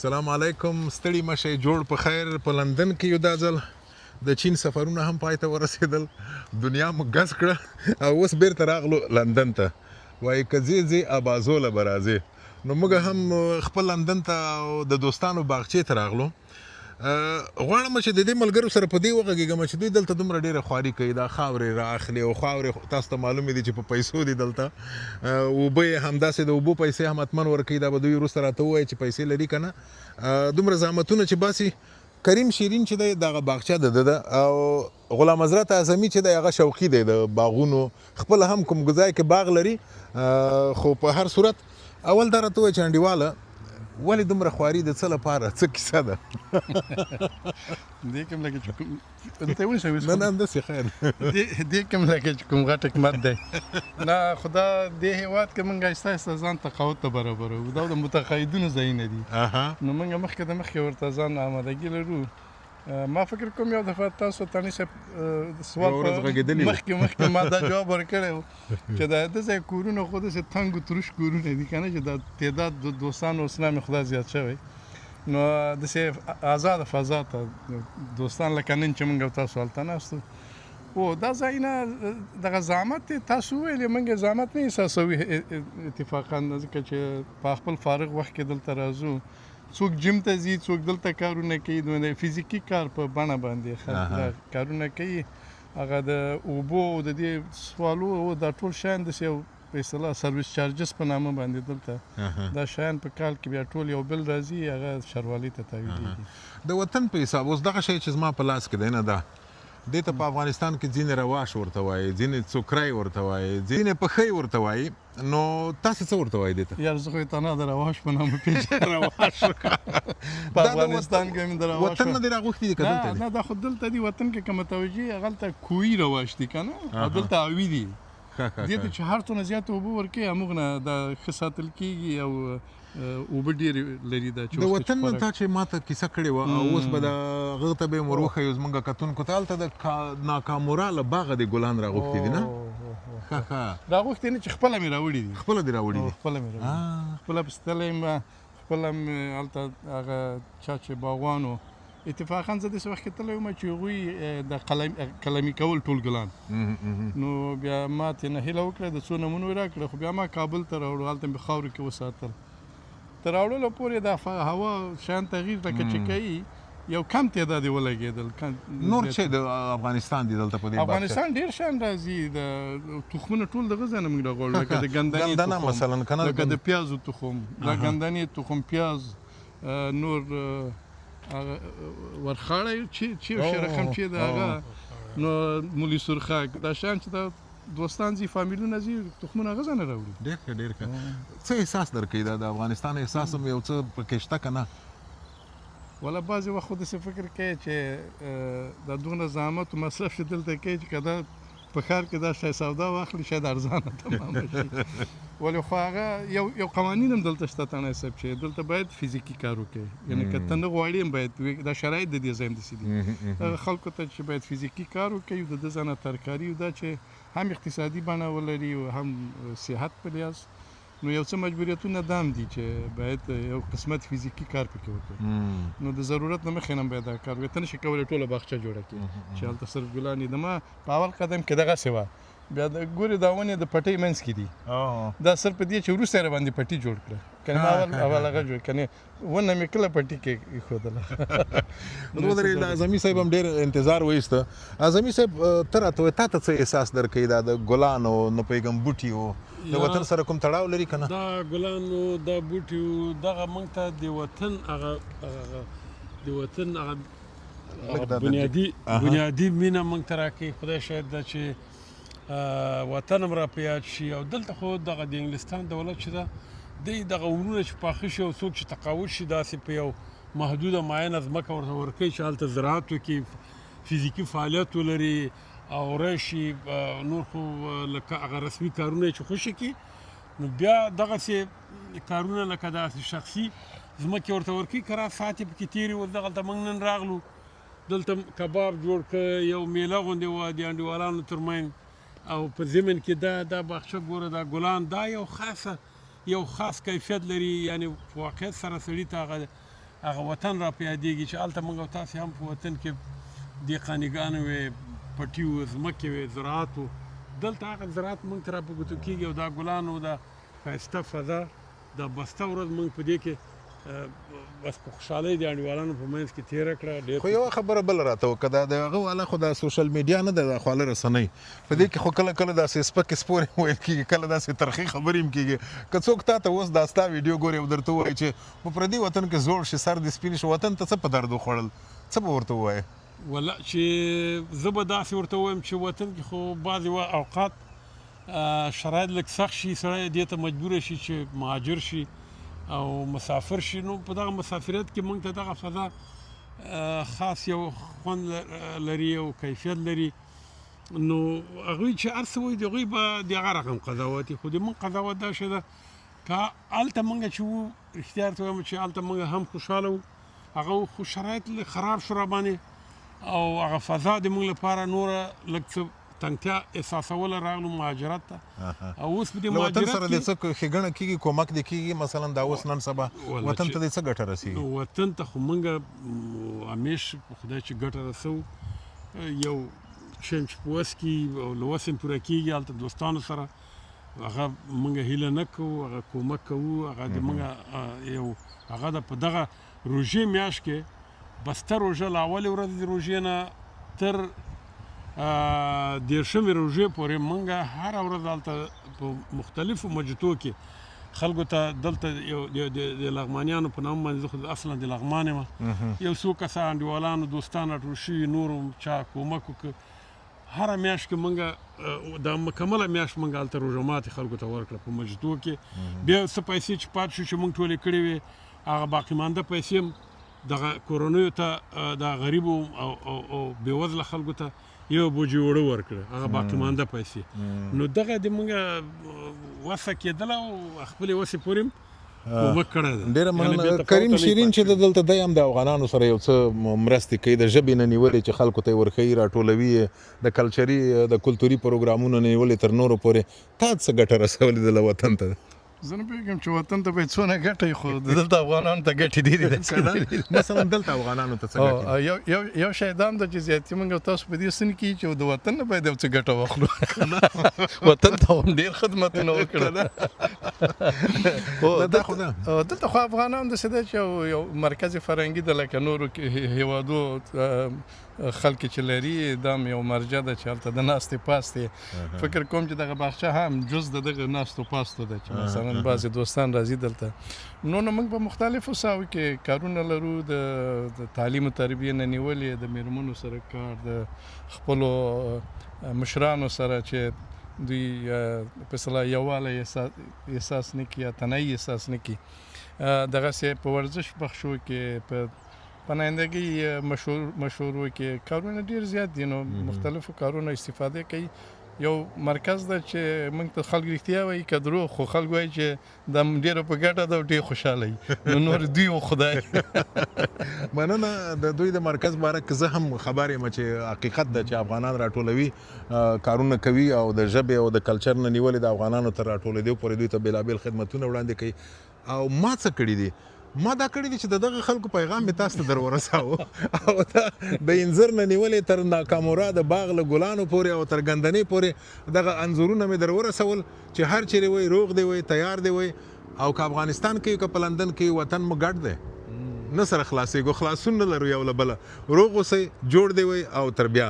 السلام علیکم. ستړي مشئ، جوړ په خیر. په لندن کې یو دا ځل د چین سفرونه هم پای ته ورسېدل، دنیا مو ګز کړه او اوس بیرته راغلو لندن ته. وایي که ځې ځې ابازوله به راځې. نو موږ هم خپل لندن ته د دوستانو باغچې ته راغلو. غواړم چې د دې ملګرو سره په دې وغږېږم چې دوی دلته دومره ډېره خواري کوي، دا خاورې رااخلي او خاورې تاسو ته معلومې دي چې په پیسو دي دلته. اوبه یې همداسې د اوبو پیسې هم حتمن ورکوي، دا به دوی وروسته راته ووایي چې پیسې لري که نه. دومره زحمتونه چې باسي. کریم شیرین چې دی دغه باغچه د ده ده او غلام حضرت اعظمي چې دی هغه شوقي دی د باغونو، خپله هم کوم ځای کې باغ لري. خو په هر صورت اول دا راته ووایي چې انډیواله ولې دومره خواري د څه لپاره، څه کیسه ده؟ دې کوم لکه چې کوم دلته ونیسئ نه نه همداسې خیر. دې کوم لکه چې کوم غټ حکمت دی نه خو دا دې هېواد کې موږ آهسته آهسته ځان تقاعد ته برابروو. دا د متقاعدینو ځایونه دي. نو موږ مخکې د مخکې ورته ځان آمادګي لرو. ما فکر کوم یو دفعه تاسو تاني صاحب سوال مخکې ما دا جواب ورکړی و چې د ده ځای کورونه خو داسې تنګ و تروش کورونه دي که نه، چې دا تعداد د دوستانو اوس نه مې خدای زیات شوی. نو داسې آزاده فضا ته دوستان لکه نن چې موږ او تاسو هلته ناست وو. دا ځایونه دغه زحمت دی، تاسو وویلې موږ زحمت نه احساسوي اتفاقا، ځکه چې په خپل فارغ وخت کې دلته راځو. څوک جیم ته ځي، څوک دلته کارونه کوي، د فزیکي کار په بڼه باندې کارونه کوي. هغه د اوبو د دې سوالو دا ټول شیان داسې یو په اصطلاح سرویس چارجز په نامه باندې دلته دا شیان په کال کې بیا ټول یو بل راځي، هغه ښاروالۍ ته تحویلېږي. د وطن په حساب اوس دغه شی چې زما په لاس کې دی نه، دا دې ته په افغانستان کې ځینې رواش ورته وایي، ځینې څوکری ورته وایي، ځینې پښۍ ورته وایي. نو تاسې څه ورته وایي دې ته؟ یار زه خو یې تا نه د رواش په نامه پېژنم. رواش په افغانستان کې مې د رواش وطن نه دې راغوښتي دي که دلته دي؟ نه دا خو دلته دي. وطن کې که متوجه یې هغلته کوهي رواش دي که نه، او دلته اوي دي. دې ته چې هر څونه زیاته اوبه ورکوي هموږ نه دا ښه ساتل کېږي او اوبه ډېرې لري. دا د وطن نه تا چې ما ته کیسه کړې وه او اوس به د هغه ته به یې ور وښیو زموږ کتونکو ته، هلته د ناکامورا له باغه دې ګلان راغوښتي دي نه؟ راغوښتي نه چې خپله مې راوړي دي. خپله دې راوړي دي؟ خپله مې راوړي، خپله پسیتلی یم. خپله مې هلته هغه چا چې باغوان و اتفاقا زه داسې وخت کې تللی وم چې هغوی د قلمي کول ټول ګلان. نو بیا ما ترېنه هیله وکړه د څو نمونو یې راکړه، خو بیا ما کابل ته راوړو، هلته مې خاورو کې وساتل. تر راوړلو پورې دا هوا شیان تغییر لکه چې کوي یو کم تعداد یې ولګېدل. نور چې د افغانستان دي دلته په دې افغانستان ډېر شیان راځي. د تخمونه ټول دغه ځای نه موږ راغواړو، لکه د ګندنه مثلا که نه، لکه د پیازو تخم، د ګندنې تخم، پیاز، نور ورخاړی چې یو شی رقم چې د هغه، نو مولی سرخک، دا شیان چې دا دوستان ځي، فامیلونه ځي، تخمونه هغه ځای نه راوړي. ډېر ښه ډېر ښه. څه احساس درکوي دا د افغانستان احساس هم یو څه پکې شته که نه؟ والا بعضې وخت خو داسې فکر کوي چې دا دومره زحمت و مصرف چې دلته کوي چې که دا په ښار کې دا شی سودا واخلي شاید ارزانه تمامه شي. ولې خو هغه یو قوانین هم دلته شته تڼی صاحب چې دلته باید فزیکي کار وکړي، یعنې که ته نه غواړې هم باید، دا شرایط د دې ځای هم داسې دي هغه خلکو ته چې باید فزیکي کار وکړي، د ده ځای نه ترکاري، دا چې هم اقتصادي بڼه ولري او هم صحت په لحاظ. نو یو څه مجبوریتونه دا هم دي چې باید یو قسمت فزیکي کار پکې وکړي. نو د ضرورت نه مخکې نه باید دا کار وکړي. ته نشي کولی ټوله باغچه جوړه کړي چې هلته صرف ګلان دي. د ما په اول قدم کې دغسې وه، بیا د ګورې دا ونې د پټۍ منځ کې دي، دا صرف په دې چې وروسته یې راباندې پټي جوړ کړه، که ما اول هغه جوړ کنې ونه مې کله پټي کې ایښودله. ودرېد. اعظمي صاحب هم ډېر انتظار وایسته. اعظمي صاحب ته راته وایه تا ته څه احساس درکوي دا د ګلانو نه پوهېږم بوټي و د وطن سره کوم تړاو لري که نه؟ دا ګلانو دا بوټي و دغه موږ ته د وطن هغه د وطن هغه بنیادي مینه موږ ته راکوي. خدای شاید ده چې وطن هم را په یاد شي. او دلته خو دغه د انګلستان دولت چې ده دی دغه ورونه چې پاخه شي او څوک چې تقاعد شي داسې په یو محدوده معینه ځمکه ورته ورکوي چې هلته زراعت وکړي، فزیکي فعالیت ولري او راشي. نور خو لکه هغه رسمي کارونه چې خوشي کړي، نو بیا دغسې کارونه لکه داسې شخصي ځمکې ورته ورکوي. کرا ساعت یې پکې تېرې وو. دغلته موږ نن راغلو، دلته کباب جوړ کړ، یو میله غوندې وه د انډیوالانو تر منځ، او په ضمن کې دا باغچه ګوره، دا ګلان، دا یو خاص کیفیت لري. یعنې واقعیت سره سړي ته هغه هغه وطن را په یادېږي چې هلته موږ او تاسې هم په وطن کې دهقانیګانې وې، پټي وو، ځمکې وې، زراعت و. دلته هغه زراعت موږ ته را په ګوتو کېږي او دا ګلان او دا ښایسته فضا، دا بسته ورځ موږ په دې کې بس په خوشحالۍ د انډیوالانو په منځ کې تېره کړه. خو یوه خبره بله راته وکړه، د هغه والا خو د سوشل میډیا نه ده، د خواله رسنۍ په دې کې خو کله کله داسې سپکې سپورې ویل کېږي، کله داسې ترخې خبرې هم کېږي. که څوک تا ته اوس دا ستا ویډیو ګوري او درته ووایي چې په پردي وطن کې زوړ شي، سر دې سپین شي، وطن ته څه په درد وخوړل، څه به ورته ووایې؟ والله چې زه به داسې ورته ووایم چې وطن کې خو بعضې اوقات شرایط لږ سخت شي، سړی دې ته مجبوره شي چې مهاجر شي او مسافر شي. نو په دغه مسافرت کې موږ ته دغه فضا خاص یو خوند لري او کیفیت لري. نو هغوی چې هر څه وایي د هغوی به د هغه رقم قضاوت وي، خو د موږ قضاوت دا شی ده که هلته موږ چې وو، رښتیا درته وایم چې هلته موږ هم خوشحاله وو، هغه خو شرایط لږ خراب شو راباندې او هغه فضا د موږ لپاره نوره لږ څه تنګتیا احساسوله راغلو مهاجرت ته. او اوس په دې له وطن مهاجرت سره د څه ښېګڼه کېږي، کومک دې کېږي؟ مثلا دا اوس نن سبا وطن ته دې څه ګټه رسېږي؟ وطن ته خو موږ همیش خدای چې ګټه رسوو، یو شی چې په وس کې او له وس هم پوره کېږي، هلته دوستانو سره هغه موږ هیله نه کوو، هغه کومک کوو. هغه د موږ یو هغه د په دغه روژې میاشت کې بسته روژه له اولې ورځې د روژې نه تر دېرشمې روژې پورې موږ هره ورځ هلته په مختلفو مجلسو کې خلکو ته دلته د لغمانیانو په نامه باندې، زه خو اصلا د لغمان یم، یو څو کسان انډیوالانو دوستان راټول شوي، نورو چا کومک وکړ. هره میاشت کې موږ دا مکمله میاشت موږ هلته روژه ماتې خلکو ته ورکړه په مجلسو کې. بیا څه پیسې چې پاتې شو چې موږ ټولې کړې وې، هغه باقي مانده پیسې هم دغه کورنیو ته، د غریبو او بېوزله خلکو ته یو بوجي اوړه ورکړه، هغه باقي مانده پیسې. نو دغه د موږ وسه کېدله او خپلې وسې پورې کومک کړی دی. ډېره مننه. کریم شیرین چې دلته دی هم د افغانانو سره یو څه مرستې کوي، د ژبې نه نیولې چې خلکو ته یې ورښیي، راټولوي یې، د کلتوري پروګرامونو نه نیولې تر نورو پورې. تا څه ګټه رسولې ده له وطن ته؟ زه نه پوهېږم چې وطن ته باید څونه ګټه وي، خو دلته افغانانو ته ګټې ډېرې دي. مثلا دلته افغانانو ته څه ګټې؟ یو شی دا هم ده چې زیاتې موږ او تاسو په دې سن کې چې د وطن نه باید یو څه ګټه واخلو. وطن ته هم ډېر خدمتونه وکړه. دلته خو افغانان داسې ده چې یو مرکز فرهنګي ده، لکه نورو هېوادو خلک چې لري، دا هم یو مرجع ده چې هلته د ناستې پاستې. فکر کوم چې دغه باغچه هم جز د دغه ناستو پاستو ده چې مثلا بعضې دوستان راځي دلته. نو موږ په مختلفو ساحو کې کارونه لرو، د تعلیم و تربیې نه نیولې، د میرمنو سره کار، د خپلو مشرانو سره چې دوی په اصطلاح یووالی احساس نه کړي یا تنهایي احساس نه کړي. دغسې په ورزش بخشو کې، په پناهندګۍ مشورو کې کارونه ډېر زیات دي. نو مختلفو کارونو استفاده کوي. یو مرکز ده چې موږ ته خلک رښتیا وایي که دروغ، خو خلک وایي چې دا ډېره په ګټه ده او ډېر خوشحاله وي. نو نور دوی او خدای. مننه. د دوی د مرکز باره کې زه هم خبر یم چې حقیقت ده چې افغانان راټولوي، کارونه کوي او د ژبې او د کلچر نه نیولې د افغانانو تر راټولېدو پورې دوی ته بېلابېل خدمتونه وړاندې کوي. او ما څه کړي دي؟ ما دا کړي دي چې د دغه خلکو پیغام مې تاسو ته در ورساوه، او دا د انځر نه نیولې تر ناکامورا د باغ له ګلانو پورې او تر ګندنې پورې دغه انځورونه مې در ورسول چې هر چیرې وای روغ دی وای، تیار دی وای. او که افغانستان کې که په لندن کې وطن مو ګډ دی، نه سره خلاصېږو، خلاصون نه لرو یو له بله، روغ اوسئ، جوړ دی وای او تر بیا